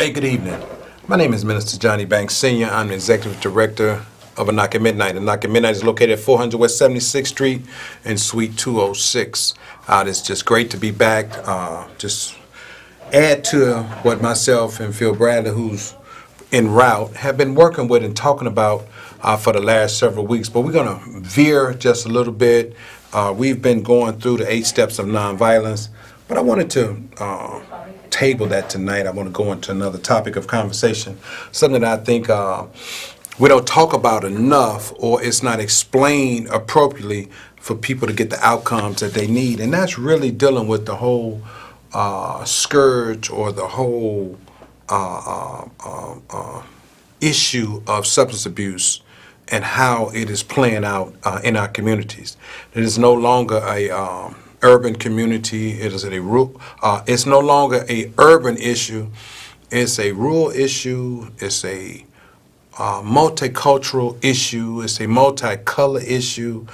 Hey, good evening. My name is Minister Johnny Banks Sr. I'm the Executive Director of A Knock at Midnight. A Knock at Midnight is located at 400 West 76th Street in Suite 206. It's just great to be back. Just add to what myself and Phil Bradley, who's en route, have been working with and talking about for the last several weeks. But we're going to veer just a little bit. We've been going through the 8 steps of nonviolence, but I wanted to table that tonight. I want to go into another topic of conversation, something that I think we don't talk about enough, or it's not explained appropriately for people to get the outcomes that they need, and that's really dealing with the whole scourge or the whole issue of substance abuse and how it is playing out in our communities. It is no longer a urban community. It is it's no longer a urban issue. It's a rural issue. It's a multicultural issue. It's a multicolor issue.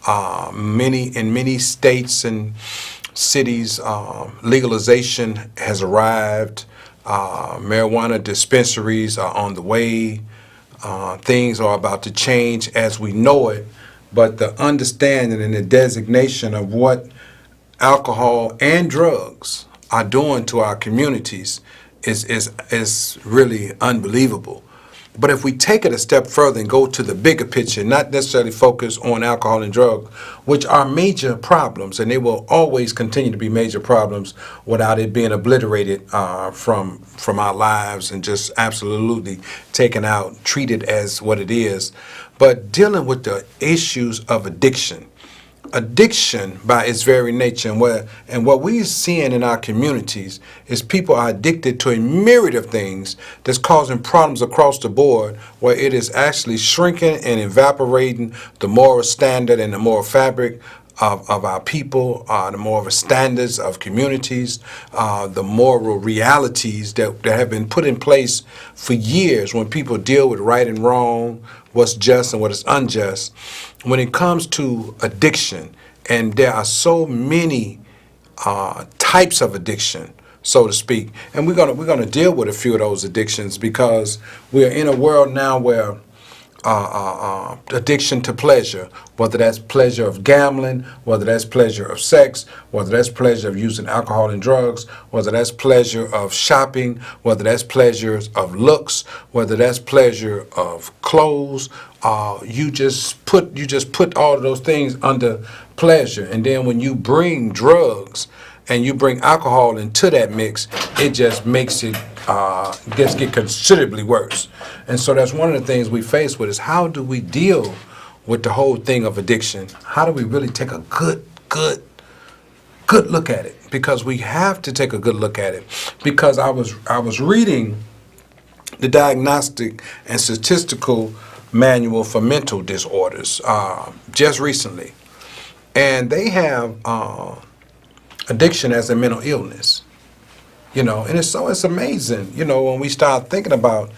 In many states and cities, legalization has arrived. Marijuana dispensaries are on the way. Things are about to change as we know it, but the understanding and the designation of what alcohol and drugs are doing to our communities is really unbelievable. But if we take it a step further and go to the bigger picture, not necessarily focus on alcohol and drugs, which are major problems, and they will always continue to be major problems without it being obliterated from our lives and just absolutely taken out, treated as what it is. But dealing with the issues of addiction by its very nature, and what we're seeing in our communities is people are addicted to a myriad of things that's causing problems across the board, where it is actually shrinking and evaporating the moral standard and the moral fabric of our people, the moral standards of communities, the moral realities that have been put in place for years when people deal with right and wrong, what's just and what is unjust. When it comes to addiction, and there are so many types of addiction, so to speak, and we're gonna deal with a few of those addictions because we are in a world now where addiction to pleasure, whether that's pleasure of gambling, whether that's pleasure of sex, whether that's pleasure of using alcohol and drugs, whether that's pleasure of shopping, whether that's pleasures of looks, whether that's pleasure of clothes, you just put all of those things under pleasure. And then when you bring drugs and you bring alcohol into that mix, it just makes it get considerably worse. And so that's one of the things we face with is how do we deal with the whole thing of addiction? How do we really take a good look at it? Because we have to take a good look at it. Because I was reading the Diagnostic and Statistical Manual for Mental Disorders just recently, and they have addiction as a mental illness. And it's amazing, when we start thinking about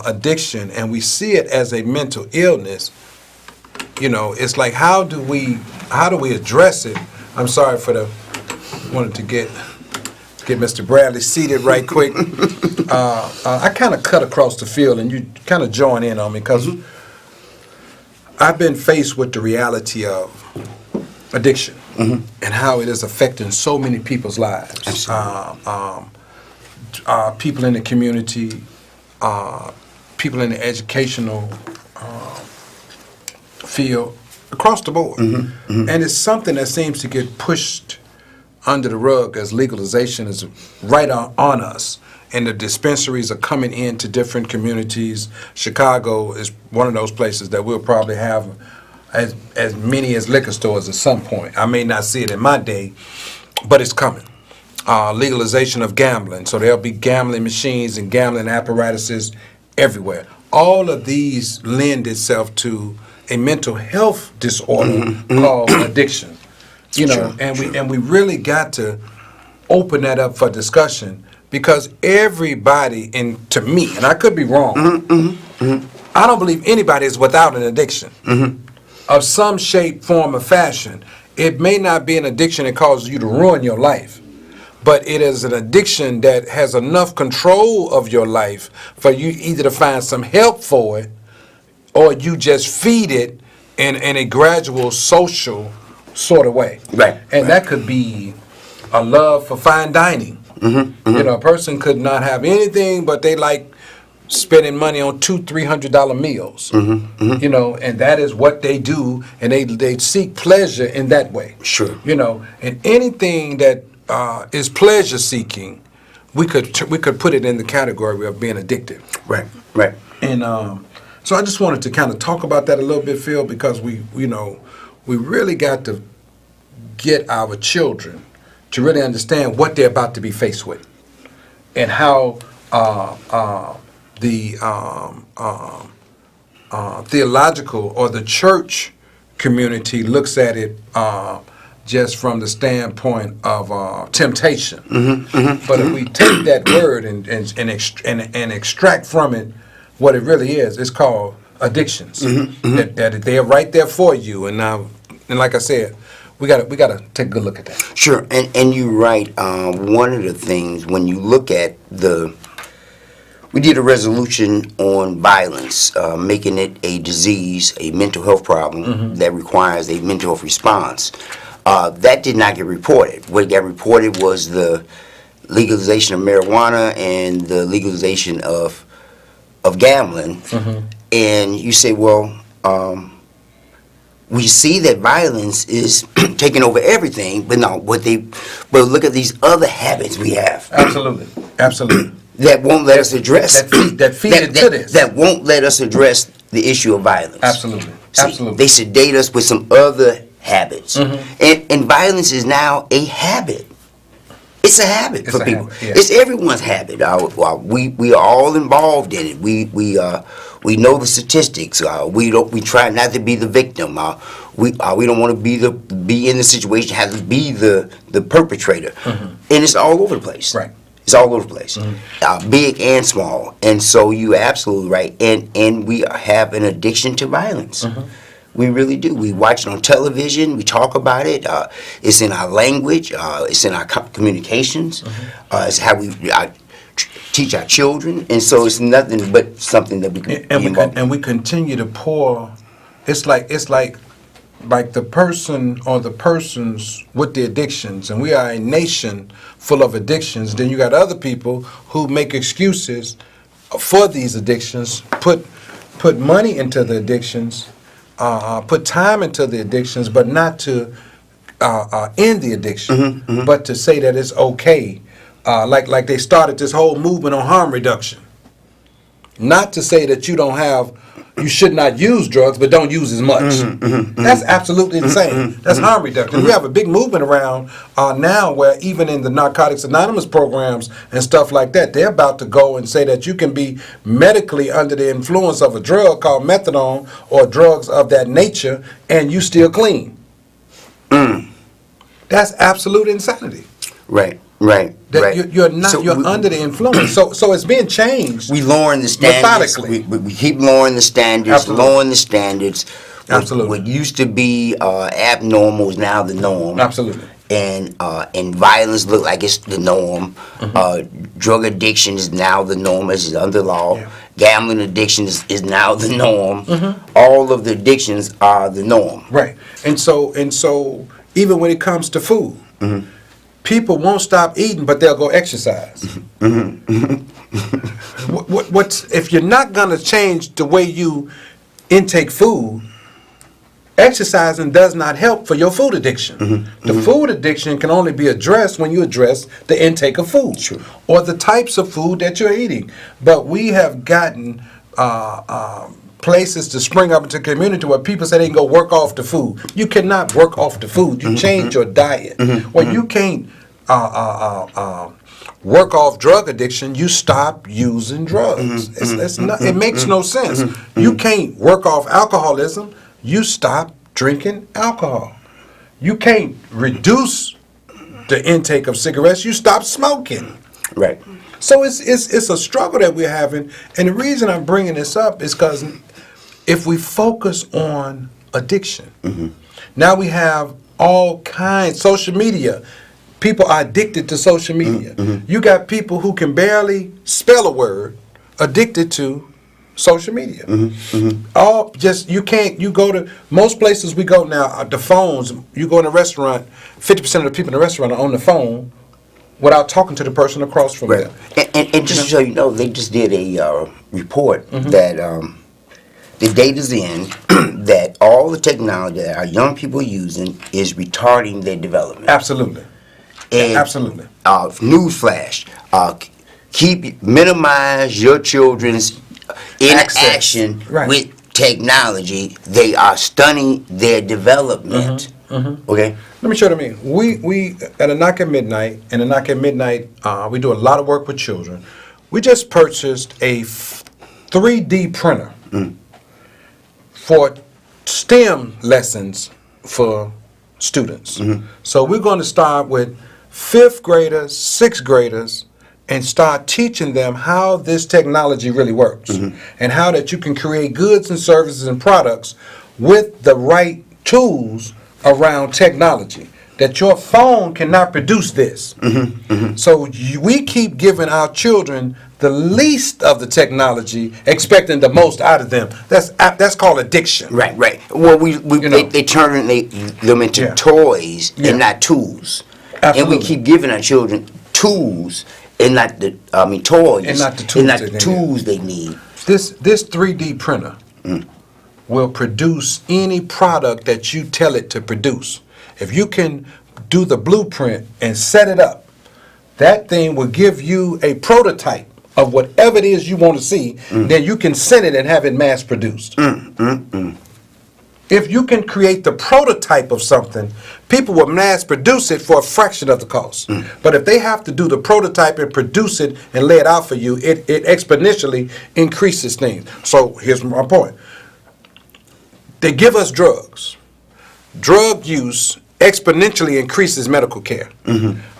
addiction and we see it as a mental illness, it's like, how do we address it? I'm sorry wanted to get Mr. Bradley seated right quick. I kind of cut across the field and you kind of join in on me because I've been faced with the reality of addiction and how it is affecting so many people's lives. People in the community, people in the educational field, across the board. And it's something that seems to get pushed under the rug as legalization is right on us. And the dispensaries are coming into different communities. Chicago is one of those places that we'll probably have as many as liquor stores at some point. I may not see it in my day, but it's coming. Legalization of gambling, so there'll be gambling machines and gambling apparatuses everywhere. All of these lend itself to a mental health disorder called addiction. And we really got to open that up for discussion because everybody, and to me, and I could be wrong, I don't believe anybody is without an addiction. Of some shape, form, or fashion. It may not be an addiction that causes you to ruin your life, but it is an addiction that has enough control of your life for you either to find some help for it, or you just feed it in a gradual social sort of way. Right. And that could be a love for fine dining. You know, a person could not have anything, but they like spending money on $200-300 meals. You know, and that is what they do, and they seek pleasure in that way. Sure. You know, and anything that is pleasure seeking, we could put it in the category of being addictive. Right. Right. And so I just wanted to kind of talk about that a little bit, Phil, because we really got to get our children to really understand what they're about to be faced with, and how the theological or the church community looks at it just from the standpoint of temptation. But if we take that word and extract from it what it really is, it's called addictions. That they're right there for you. And like I said, we gotta take a good look at that. Sure, and you're right. One of the things when you look at we did a resolution on violence, making it a disease, a mental health problem that requires a mental health response. That did not get reported. What got reported was the legalization of marijuana and the legalization of gambling. And you say, well, we see that violence is taking over everything, but no, but look at these other habits we have. Absolutely. That won't let us address that feed into this. That won't let us address the issue of violence. Absolutely. See, they sedate us with some other habits, and violence is now a habit. It's a habit for people. It's everyone's habit. We are all involved in it. We know the statistics. We try not to be the victim. We don't want to be in the situation, have to be the perpetrator, and it's all over the place. Right. It's all over the place, big and small. And so you're absolutely right. And we have an addiction to violence. We really do. We watch it on television. We talk about it. It's in our language. It's in our communications. It's how we teach our children. And so it's nothing but something that we can be involved in. And we continue to pour. It's like the person or the persons with the addictions, and we are a nation full of addictions. Then you got other people who make excuses for these addictions, put money into the addictions, put time into the addictions, but not to end the addiction, but to say that it's okay. Like they started this whole movement on harm reduction. Not to say that you should not use drugs, but don't use as much. That's absolutely insane. That's harm reduction. We have a big movement around now where even in the Narcotics Anonymous programs and stuff like that, they're about to go and say that you can be medically under the influence of a drug called methadone or drugs of that nature, and you still clean. That's absolute insanity. Right. You're under the influence. So it's being changed. We lowering the standards. Methodically. We keep lowering the standards. Absolutely. Lowering the standards. Absolutely. What used to be abnormal is now the norm. Absolutely. And violence look like it's the norm. Drug addiction is now the norm. It's under law. Yeah. Gambling addiction is now the norm. All of the addictions are the norm. Right. And so even when it comes to food, people won't stop eating, but they'll go exercise. What's if you're not gonna change the way you intake food? Exercising does not help for your food addiction. The food addiction can only be addressed when you address the intake of food or the types of food that you're eating. But we have gotten places to spring up into the community where people say they can go work off the food. You cannot work off the food. You change your diet. Well, you can't work off drug addiction. You stop using drugs. It makes no sense. You can't work off alcoholism. You stop drinking alcohol. You can't reduce the intake of cigarettes. You stop smoking. Right. So it's a struggle that we're having, and the reason I'm bringing this up is because if we focus on addiction, now we have all kinds social media. people are addicted to social media. You got people who can barely spell a word addicted to social media. All just you can't. You go to most places we go now. The phones. You go in a restaurant. 50% of the people in the restaurant are on the phone without talking to the person across from them. And just so you know, they just did a report that the data's in that all the technology that our young people are using is retarding their development. Absolutely. And, Absolutely. Newsflash: minimize your children's interaction Right. with technology. They are stunning their development. Okay. Let me show you what I mean. We at a knock at midnight, and a knock at midnight, we do a lot of work with children. We just purchased a 3D printer for STEM lessons for students. So we're going to start with 5th graders, 6th graders, and start teaching them how this technology really works and how that you can create goods and services and products with the right tools around technology, that your phone cannot produce this. So we keep giving our children the least of the technology, expecting the most out of them. That's called addiction. Right. Well, they turn them into toys and not tools. Absolutely. And we keep giving our children tools and not toys And not the tools they need. This 3D printer will produce any product that you tell it to produce. If you can do the blueprint and set it up, that thing will give you a prototype of whatever it is you want to see, then you can send it and have it mass produced. If you can create the prototype of something, people will mass produce it for a fraction of the cost. But if they have to do the prototype and produce it and lay it out for you, it exponentially increases things. So here's my point. They give us drugs. Drug use exponentially increases medical care.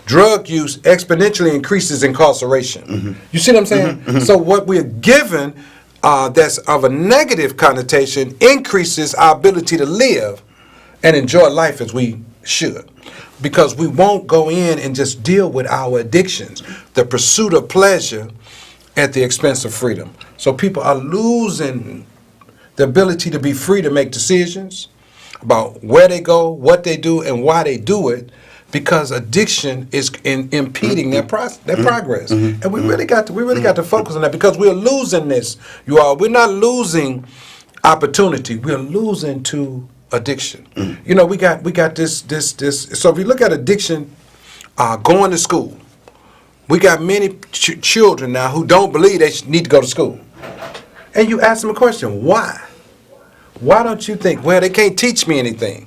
Drug use exponentially increases incarceration. You see what I'm saying? So what we're given that's of a negative connotation increases our ability to live and enjoy life as we should. Because we won't go in and just deal with our addictions, the pursuit of pleasure at the expense of freedom. So people are losing the ability to be free to make decisions about where they go, what they do, and why they do it, because addiction is impeding their progress. And we really got to focus on that, because we're losing this. We're not losing opportunity. We're losing to addiction. You know, we got this. So if you look at addiction, going to school, we got many children now who don't believe they need to go to school. And you ask them a question, why? Why don't you think, well, they can't teach me anything?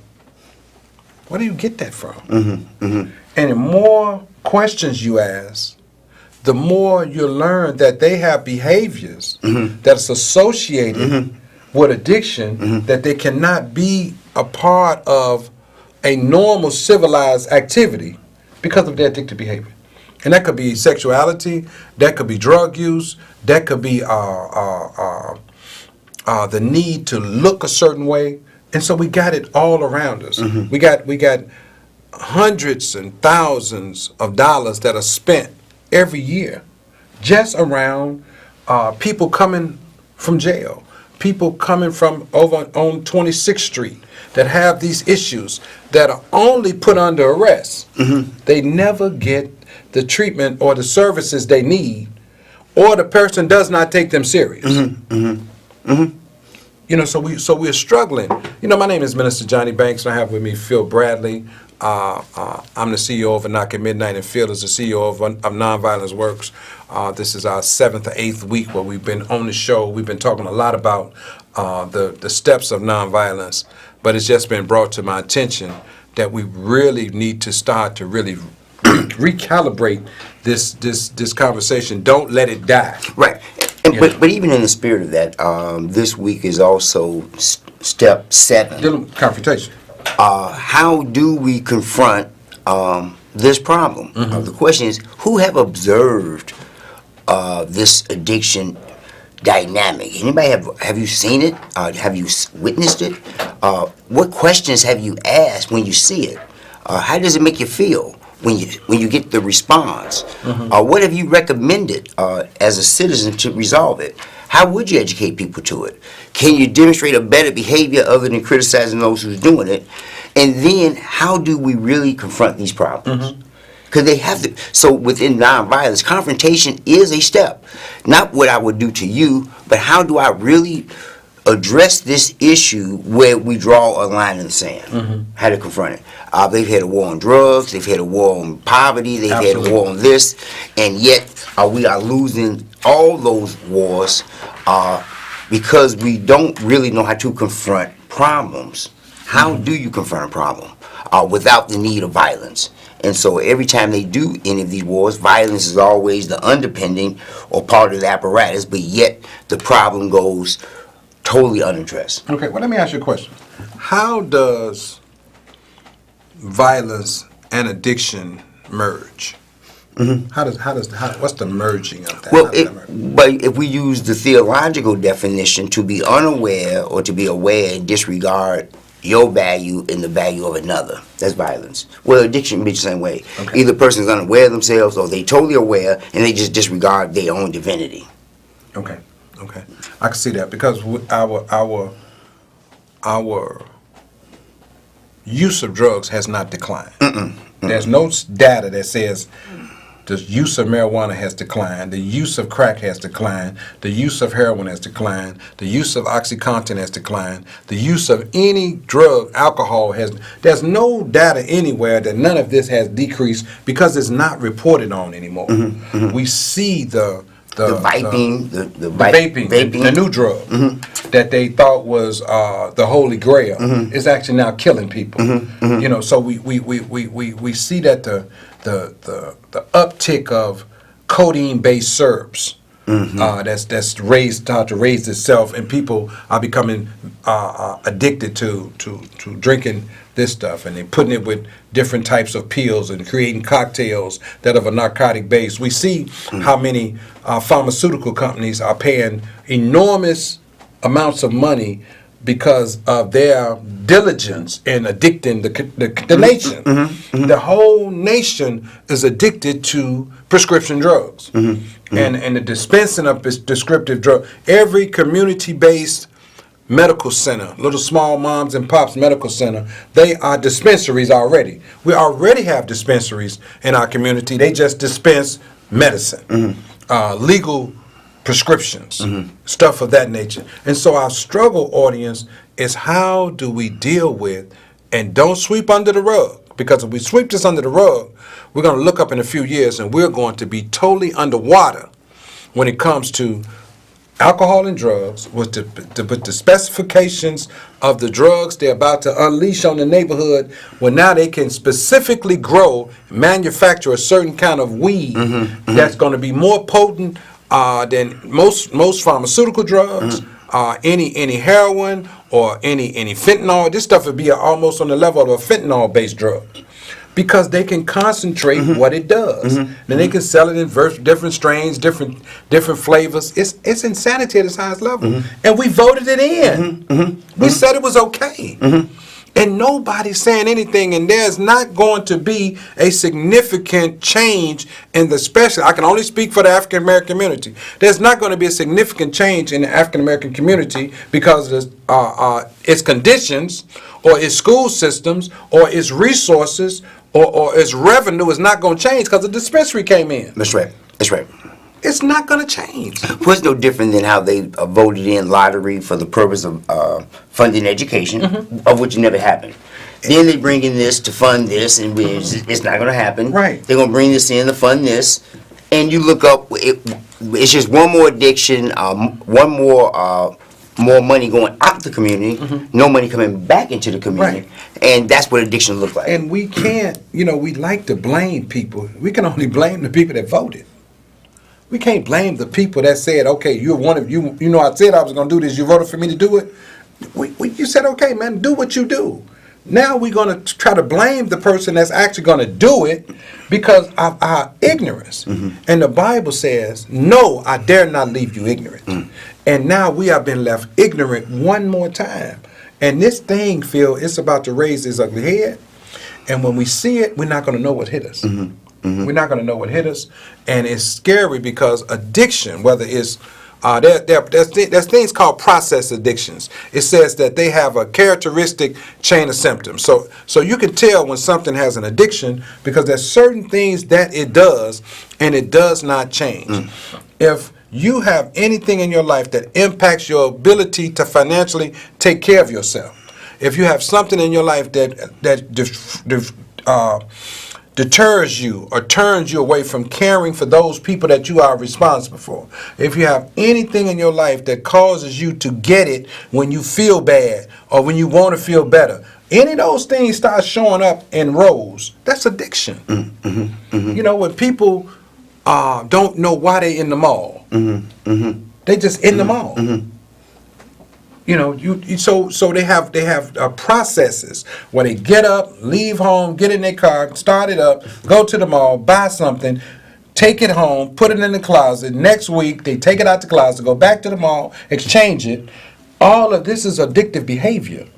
Where do you get that from? And the more questions you ask, the more you learn that they have behaviors that's associated with addiction, that they cannot be a part of a normal civilized activity because of their addictive behavior. And that could be sexuality, that could be drug use, that could be the need to look a certain way. And so we got it all around us. We got hundreds and thousands of dollars that are spent every year just around people coming from jail, people coming from over on 26th Street that have these issues that are only put under arrest. They never get the treatment or the services they need, or the person does not take them serious. You know, so we're struggling. You know, my name is Minister Johnny Banks, and I have with me Phil Bradley. I'm the CEO of A Knock at Midnight, and Phil is the CEO of Nonviolence Works. This is our 7th or 8th week where we've been on the show. We've been talking a lot about the steps of nonviolence, but it's just been brought to my attention that we really need to start to really recalibrate this conversation. Don't let it die. Right. But even in the spirit of that, this week is also step 7. Dealing with confrontation. How do we confront this problem? The question is, who have observed this addiction dynamic? Anybody have you seen it? Have you witnessed it? What questions have you asked when you see it? How does it make you feel? when you get the response, what have you recommended as a citizen to resolve it? How would you educate people to it? Can you demonstrate a better behavior other than criticizing those who's doing it? And then how do we really confront these problems? Because they have to. So within nonviolence, confrontation is a step. Not what I would do to you, but how do I really address this issue where we draw a line in the sand? How to confront it. They've had a war on drugs. They've had a war on poverty. They've had a war on this. And yet we are losing all those wars because we don't really know how to confront problems. How do you confront a problem without the need of violence? And so every time they do any of these wars, violence is always the underpinning or part of the apparatus, but yet the problem goes totally unaddressed. Okay, well, let me ask you a question. How does violence and addiction merge? What's the merging of that? Well, but if we use the theological definition, to be unaware or to be aware and disregard your value and the value of another, that's violence. Well, addiction be the same way. Okay. Either person's unaware of themselves or they totally aware and they just disregard their own divinity. Okay, I can see that because our use of drugs has not declined. There's no data that says the use of marijuana has declined, the use of crack has declined, the use of heroin has declined, the use of OxyContin has declined, the use of any drug, alcohol has. There's no data anywhere that none of this has decreased because it's not reported on anymore. We see the vaping, the vaping, the new drug that they thought was the holy grail is actually now killing people. You know, so we see that the uptick of codeine-based syrups that's raised to raise itself, and people are becoming addicted to drinking this stuff, and they're putting it with different types of pills and creating cocktails that are a narcotic base. We see how many pharmaceutical companies are paying enormous amounts of money because of their diligence in addicting the nation. The whole nation is addicted to prescription drugs and the dispensing of prescriptive drugs. Every community-based medical center, little small moms and pops medical center, they are dispensaries already. We already have dispensaries in our community. They just dispense medicine, legal prescriptions, stuff of that nature. And so our struggle, audience, is how do we deal with, and don't sweep under the rug, because if we sweep this under the rug, we're going to look up in a few years and we're going to be totally underwater when it comes to alcohol and drugs, with the specifications of the drugs they're about to unleash on the neighborhood, where now they can specifically grow, manufacture a certain kind of weed that's going to be more potent than most pharmaceutical drugs, any heroin or any fentanyl. This stuff would be almost on the level of a fentanyl-based drug, because they can concentrate what it does. Then they can sell it in different strains, different flavors. It's insanity at its highest level. And we voted it in. We said it was okay. And nobody's saying anything, and there's not going to be a significant change in the special. I can only speak for the African American community. There's not going to be a significant change in the African American community because of its conditions, or its school systems, or its resources, or its revenue is not going to change because the dispensary came in. That's right. That's right. It's not going to change. Well, it's no different than how they voted in lottery for the purpose of funding education, of which never happened. Then they bring in this to fund this, and it's not going to happen. Right. They're going to bring this in to fund this, and you look up, it's just one more addiction, one more money going out the community, no money coming back into the community, Right. And that's what addiction looks like. And we can't, we like to blame people. We can only blame the people that voted. We can't blame the people that said, okay, you're one of you. I said I was going to do this. You voted for me to do it. You said, okay, man, do what you do. Now we're going to try to blame the person that's actually going to do it because of our ignorance. And the Bible says, no, I dare not leave you ignorant. And now we have been left ignorant one more time. And this thing, Phil, it's about to raise its ugly head. And when we see it, we're not going to know what hit us. We're not going to know what hit us. And it's scary because addiction, whether it's there's things called process addictions. It says that they have a characteristic chain of symptoms. So you can tell when something has an addiction because there's certain things that it does and it does not change. If you have anything in your life that impacts your ability to financially take care of yourself, if you have something in your life that deters you or turns you away from caring for those people that you are responsible for, if you have anything in your life that causes you to get it when you feel bad or when you want to feel better, any of those things start showing up in rows, that's addiction. You know, when people don't know why they're in the mall, they just in the mall. You know, so they have processes where they get up, leave home, get in their car, start it up, go to the mall, buy something, take it home, put it in the closet. Next week they take it out the closet, go back to the mall, exchange it. All of this is addictive behavior.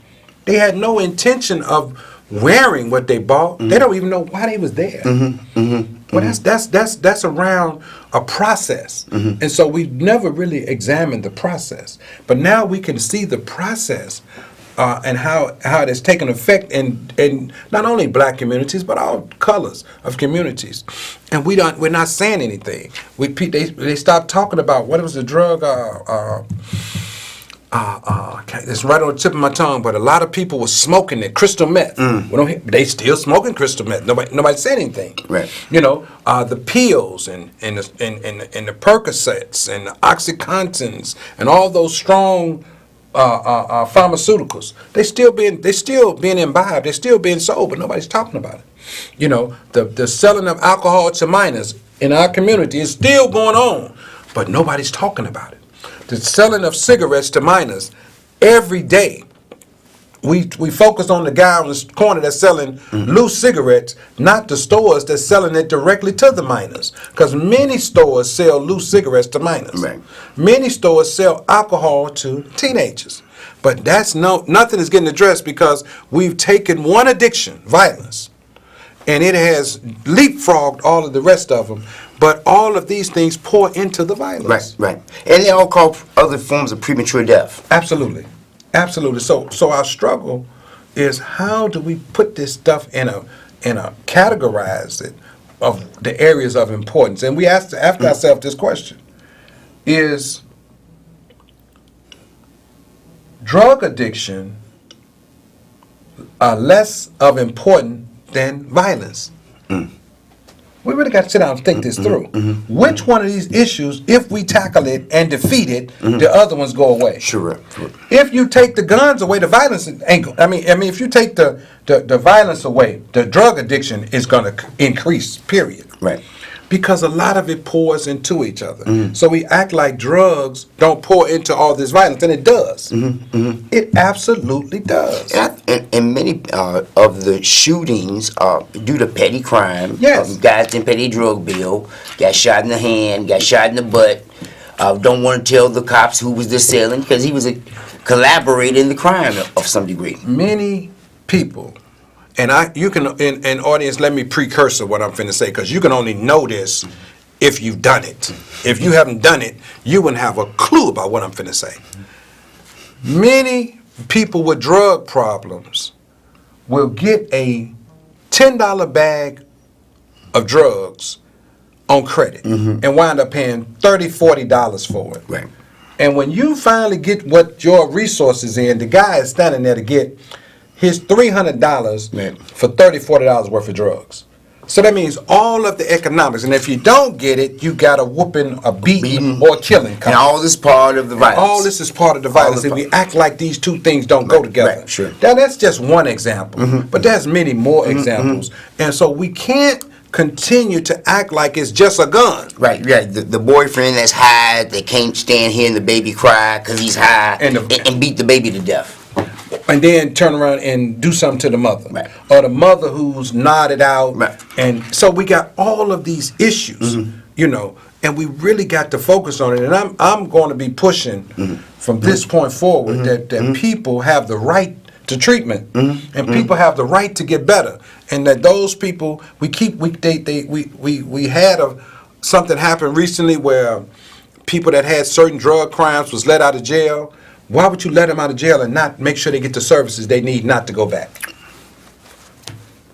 They had no intention of wearing what they bought. They don't even know why they was there. Well, that's around a process, and so we never really examined the process. But now we can see the process and how it has taken effect in not only black communities but all colors of communities. And we're not saying anything. They stopped talking about what was the drug. It's right on the tip of my tongue, but a lot of people were smoking it, crystal meth. They still smoking crystal meth. Nobody said anything. Right. You know, the pills and the Percocets and the OxyContins and all those strong pharmaceuticals. They still being imbibed. They're still being sold, but nobody's talking about it. You know, the selling of alcohol to minors in our community is still going on, but nobody's talking about it. The selling of cigarettes to minors every day. We focus on the guy on the corner that's selling loose cigarettes, not the stores that's selling it directly to the minors. Because many stores sell loose cigarettes to minors. Right. Many stores sell alcohol to teenagers. But nothing is getting addressed because we've taken one addiction, violence, and it has leapfrogged all of the rest of them. But all of these things pour into the violence. Right. And they all call other forms of premature death. Absolutely. So our struggle is how do we put this stuff in a categorize it of the areas of importance? And we ask ourselves this question: is drug addiction less of important than violence? We really got to sit down and think this through. Which one of these issues, if we tackle it and defeat it, the other ones go away? Sure. If you take the guns away, the violence ain't go. I mean, if you take the violence away, the drug addiction is going to increase. Period. Right. Because a lot of it pours into each other. So we act like drugs don't pour into all this violence, and it does. It absolutely does. And many of the shootings are due to petty crime. Yes. Guys didn't pay their drug bill, got shot in the hand, got shot in the butt. Don't want to tell the cops who was the assailant because he was a collaborator in the crime of some degree. Many people. And you can, in audience, let me precursor what I'm finna say, because you can only know this if you've done it. If you haven't done it, you wouldn't have a clue about what I'm finna say. Many people with drug problems will get a $10 bag of drugs on credit and wind up paying $30, $40 for it. Right. And when you finally get what your resources in, the guy is standing there to get his $300 for $30, $40 worth of drugs. So that means all of the economics. And if you don't get it, you got a whooping, a beating, or a killing. And all this part of the violence. All this is part of the violence. And we act like these two things don't go together. Right, sure. Now, that's just one example. But there's many more examples. And so we can't continue to act like it's just a gun. Right. The boyfriend that's high, that can't stand hearing the baby cry because he's high and beat the baby to death. And then turn around and do something to the mother. Right. Or the mother who's nodded out. Right. And so we got all of these issues, and we really got to focus on it. And I'm going to be pushing from this point forward that people have the right to treatment, and people have the right to get better, and that those people we had something happen recently where people that had certain drug crimes was let out of jail. Why would you let them out of jail and not make sure they get the services they need not to go back?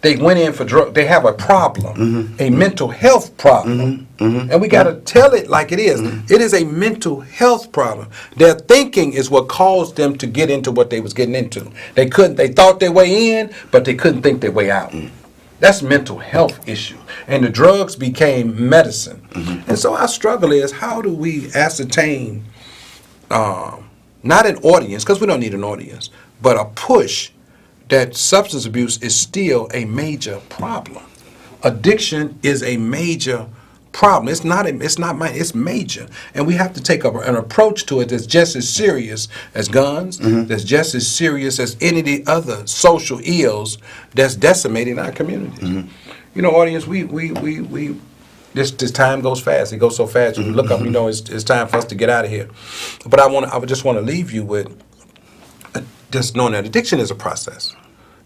They went in for drug. They have a problem, a mental health problem, and we got to tell it like it is. It is a mental health problem. Their thinking is what caused them to get into what they was getting into. They couldn't. They thought their way in, but they couldn't think their way out. That's a mental health issue, and the drugs became medicine. And so our struggle is, how do we ascertain, not an audience, because we don't need an audience, but a push that substance abuse is still a major problem. Addiction is a major problem. It's not major. And we have to take an approach to it that's just as serious as guns, that's just as serious as any of the other social ills that's decimating our communities. You know, audience, this time goes fast. It goes so fast. You look up, you know, it's time for us to get out of here. But I just want to leave you with just knowing that addiction is a process.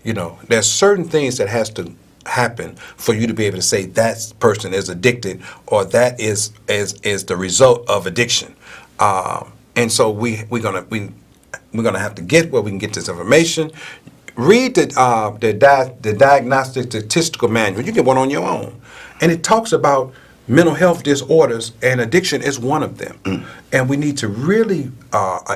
You know, there's certain things that has to happen for you to be able to say that person is addicted, or that is the result of addiction. And so we're gonna have to get where we can get this information. Read the Diagnostic Statistical Manual. You get one on your own, and it talks about mental health disorders, and addiction is one of them. And we need to really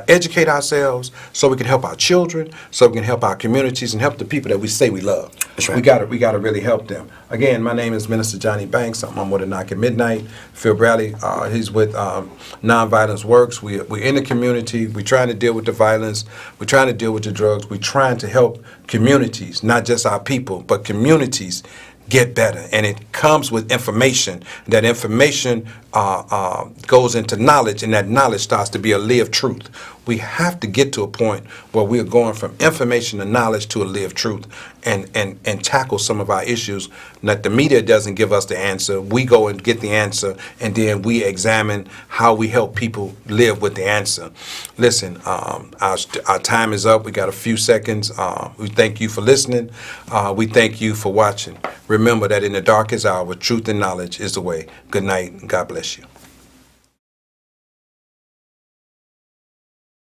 educate ourselves so we can help our children, so we can help our communities, and help the people that we say we love. That's right. We gotta really help them. Again, my name is Minister Johnny Banks. I'm with A Knock at Midnight. Phil Bradley, he's with Nonviolence Works. We're in the community. We're trying to deal with the violence. We're trying to deal with the drugs. We're trying to help communities, not just our people, but communities get better. And it comes with information. That information goes into knowledge, and that knowledge starts to be a lived truth. We have to get to a point where we're going from information to knowledge to a lived truth, and tackle some of our issues that the media doesn't give us the answer. We go and get the answer, and then we examine how we help people live with the answer. Listen, our time is up. We got a few seconds. We thank you for listening. We thank you for watching. Remember that in the darkest hour, truth and knowledge is the way. Good night, and God bless you.